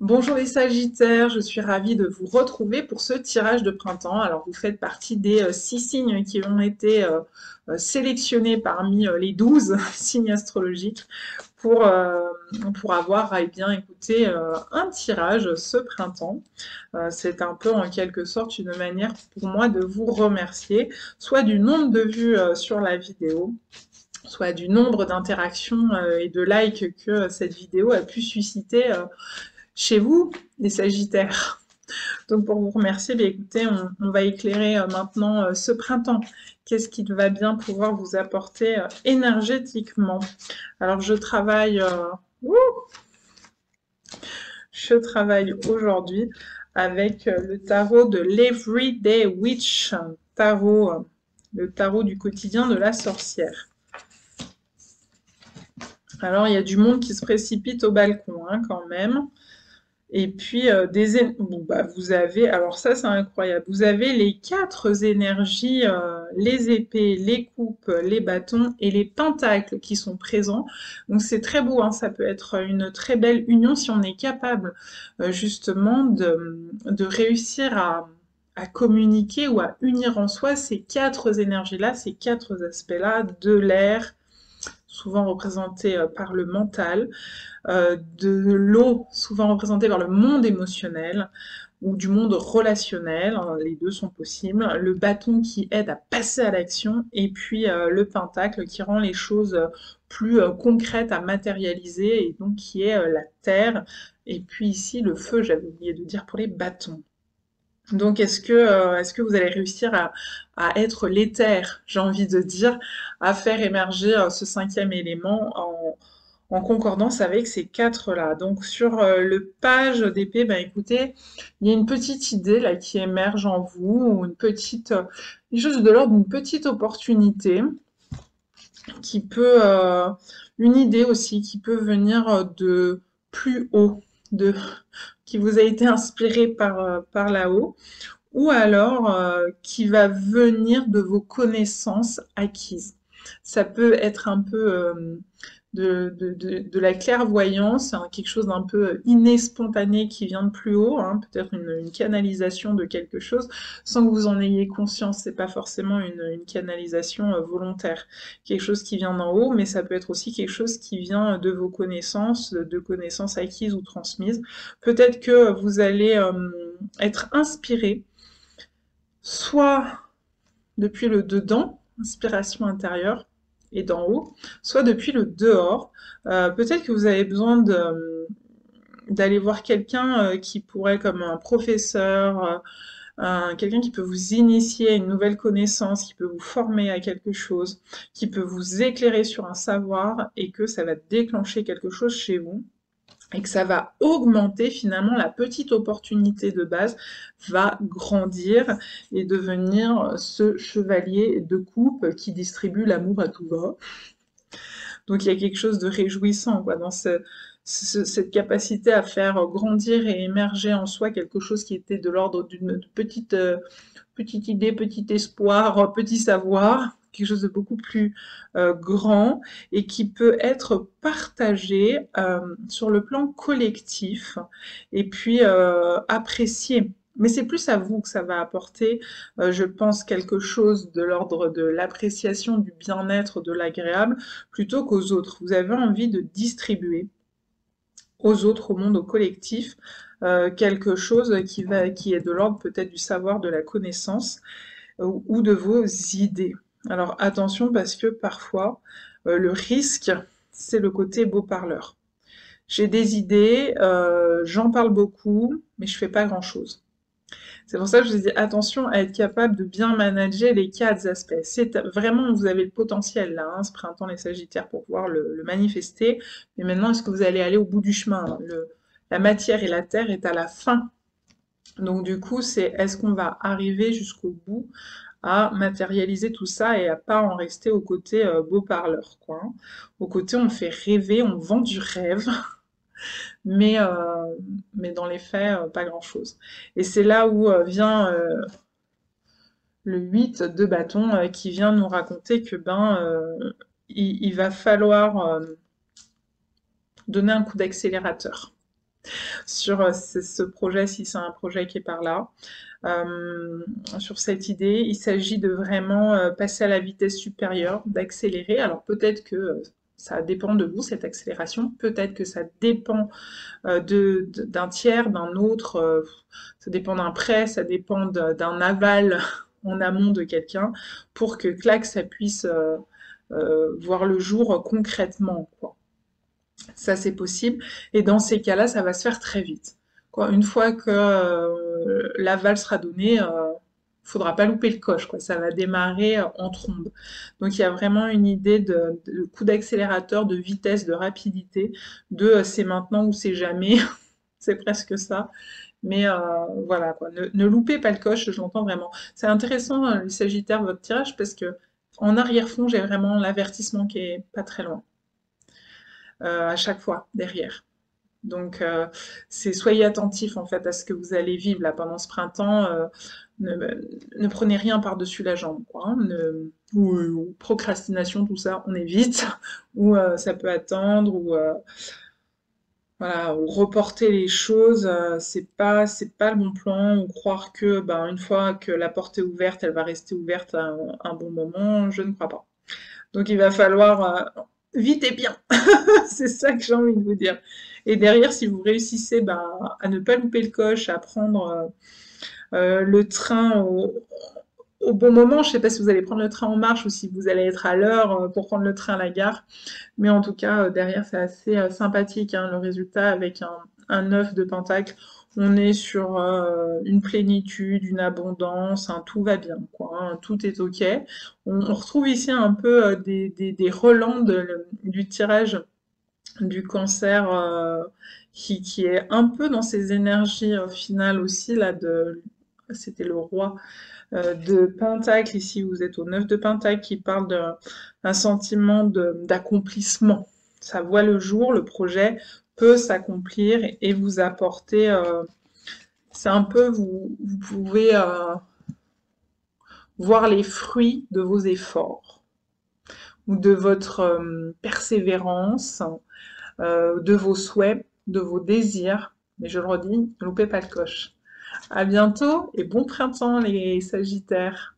Bonjour les Sagittaires, je suis ravie de vous retrouver pour ce tirage de printemps. Alors vous faites partie des 6 signes qui ont été sélectionnés parmi les 12 signes astrologiques pour, euh, pour avoir eh bien, écouté un tirage ce printemps. C'est un peu en quelque sorte une manière pour moi de vous remercier, soit du nombre de vues sur la vidéo, soit du nombre d'interactions et de likes que cette vidéo a pu susciter chez vous, les Sagittaires. Donc pour vous remercier, bien, écoutez, on va éclairer maintenant ce printemps. Qu'est-ce qui va bien pouvoir vous apporter énergétiquement? Alors ouh, je travaille aujourd'hui avec le tarot de l'Everyday Witch, le tarot du quotidien de la sorcière. Alors il y a du monde qui se précipite au balcon hein, quand même. Et puis, bon, bah, vous avez, alors ça c'est incroyable, vous avez les quatre énergies, les épées, les coupes, les bâtons et les pentacles qui sont présents. Donc c'est très beau, hein, ça peut être une très belle union si on est capable justement de réussir à communiquer ou à unir en soi ces quatre énergies-là, ces quatre aspects-là, de l'air, souvent représenté par le mental, de l'eau, souvent représentée par le monde émotionnel ou du monde relationnel, hein, les deux sont possibles, le bâton qui aide à passer à l'action, et puis le pentacle qui rend les choses plus concrètes à matérialiser, et donc qui est la terre, et puis ici le feu, j'avais oublié de dire pour les bâtons. Donc est-ce que vous allez réussir à être l'éther, j'ai envie de dire, à faire émerger ce cinquième élément en concordance avec ces quatre-là. Donc sur le page d'épée, ben écoutez, il y a une petite idée là qui émerge en vous, ou une chose de l'ordre d'une petite opportunité qui peut, une idée aussi qui peut venir de plus haut, de, qui vous a été inspirée par là-haut, ou alors qui va venir de vos connaissances acquises. Ça peut être un peu de la clairvoyance, hein, quelque chose d'un peu inné, spontané qui vient de plus haut, hein, peut-être une canalisation de quelque chose, sans que vous en ayez conscience. C'est pas forcément une canalisation volontaire, quelque chose qui vient d'en haut, mais ça peut être aussi quelque chose qui vient de vos connaissances, de connaissances acquises ou transmises. Peut-être que vous allez être inspiré, soit depuis le dedans, inspiration intérieure, et d'en haut, soit depuis le dehors. Peut-être que vous avez besoin d'aller voir quelqu'un qui pourrait, comme un professeur, quelqu'un qui peut vous initier à une nouvelle connaissance, qui peut vous former à quelque chose, qui peut vous éclairer sur un savoir, et que ça va déclencher quelque chose chez vous et que ça va augmenter finalement la petite opportunité de base, va grandir et devenir ce chevalier de coupe qui distribue l'amour à tout va. Donc il y a quelque chose de réjouissant quoi, dans cette capacité à faire grandir et émerger en soi quelque chose qui était de l'ordre d'une petite idée, petit espoir, petit savoir, quelque chose de beaucoup plus grand et qui peut être partagé sur le plan collectif et puis apprécié. Mais c'est plus à vous que ça va apporter, je pense, quelque chose de l'ordre de l'appréciation, du bien-être, de l'agréable, plutôt qu'aux autres. Vous avez envie de distribuer aux autres, au monde, au collectif, quelque chose qui est de l'ordre peut-être du savoir, de la connaissance ou de vos idées. Alors attention parce que parfois, le risque, c'est le côté beau parleur. J'ai des idées, j'en parle beaucoup, mais je fais pas grand-chose. C'est pour ça que je vous dis attention à être capable de bien manager les quatre aspects. C'est vraiment, vous avez le potentiel là, hein, ce printemps les Sagittaires pour pouvoir le manifester. Mais maintenant, est-ce que vous allez aller au bout du chemin hein? La matière et la terre est à la fin. Donc du coup, c'est est-ce qu'on va arriver jusqu'au bout à matérialiser tout ça et à pas en rester au côté beau parleur, quoi. Hein. Au côté, on fait rêver, on vend du rêve, mais, euh, mais dans les faits, pas grand-chose. Et c'est là où vient le 8 de bâton qui vient nous raconter que il va falloir donner un coup d'accélérateur. sur ce projet, si c'est un projet qui est par là. Sur cette idée, il s'agit de vraiment passer à la vitesse supérieure, d'accélérer. Alors peut-être que ça dépend de vous, cette accélération. Peut-être que ça dépend d'un tiers, d'un autre. Ça dépend d'un prêt, ça dépend d'un aval en amont de quelqu'un pour que clac, ça puisse voir le jour concrètement, quoi. Ça, c'est possible. Et dans ces cas-là, ça va se faire très vite. Quoi. Une fois que l'aval sera donné, faudra pas louper le coche, quoi. Ça va démarrer en trombe. Donc il y a vraiment une idée de coup d'accélérateur, de vitesse, de rapidité, de c'est maintenant ou c'est jamais. C'est presque ça. Mais voilà, quoi. Ne loupez pas le coche, je l'entends vraiment. C'est intéressant, les Sagittaires, votre tirage, parce que en arrière-fond, j'ai vraiment l'avertissement qui est pas très loin. À chaque fois, derrière. Donc, c'est soyez attentifs en fait à ce que vous allez vivre là pendant ce printemps. Ne, ne prenez rien par-dessus la jambe, quoi. Hein, ou procrastination, tout ça, on évite. Ou ça peut attendre, ou voilà, ou reporter les choses, c'est pas le bon plan. Ou croire que, ben, une fois que la porte est ouverte, elle va rester ouverte à un bon moment. Je ne crois pas. Donc, il va falloir vite et bien. C'est ça que j'ai envie de vous dire. Et derrière, si vous réussissez bah, à ne pas louper le coche, à prendre le train au bon moment, je ne sais pas si vous allez prendre le train en marche ou si vous allez être à l'heure pour prendre le train à la gare, mais en tout cas, derrière, c'est assez sympathique, hein, le résultat avec un 9 de pentacle. On est sur une plénitude, une abondance, hein, tout va bien, quoi, hein, tout est ok. On retrouve ici un peu des relents du tirage du cancer qui est un peu dans ses énergies finales aussi, là, c'était le roi de Pentacle, ici vous êtes au 9 de Pentacle, qui parle d'un sentiment d'accomplissement. Ça voit le jour, le projet peut s'accomplir et vous apporter, c'est un peu, vous pouvez voir les fruits de vos efforts ou de votre persévérance, de vos souhaits, de vos désirs. Mais je le redis, ne loupez pas le coche. À bientôt et bon printemps les Sagittaires.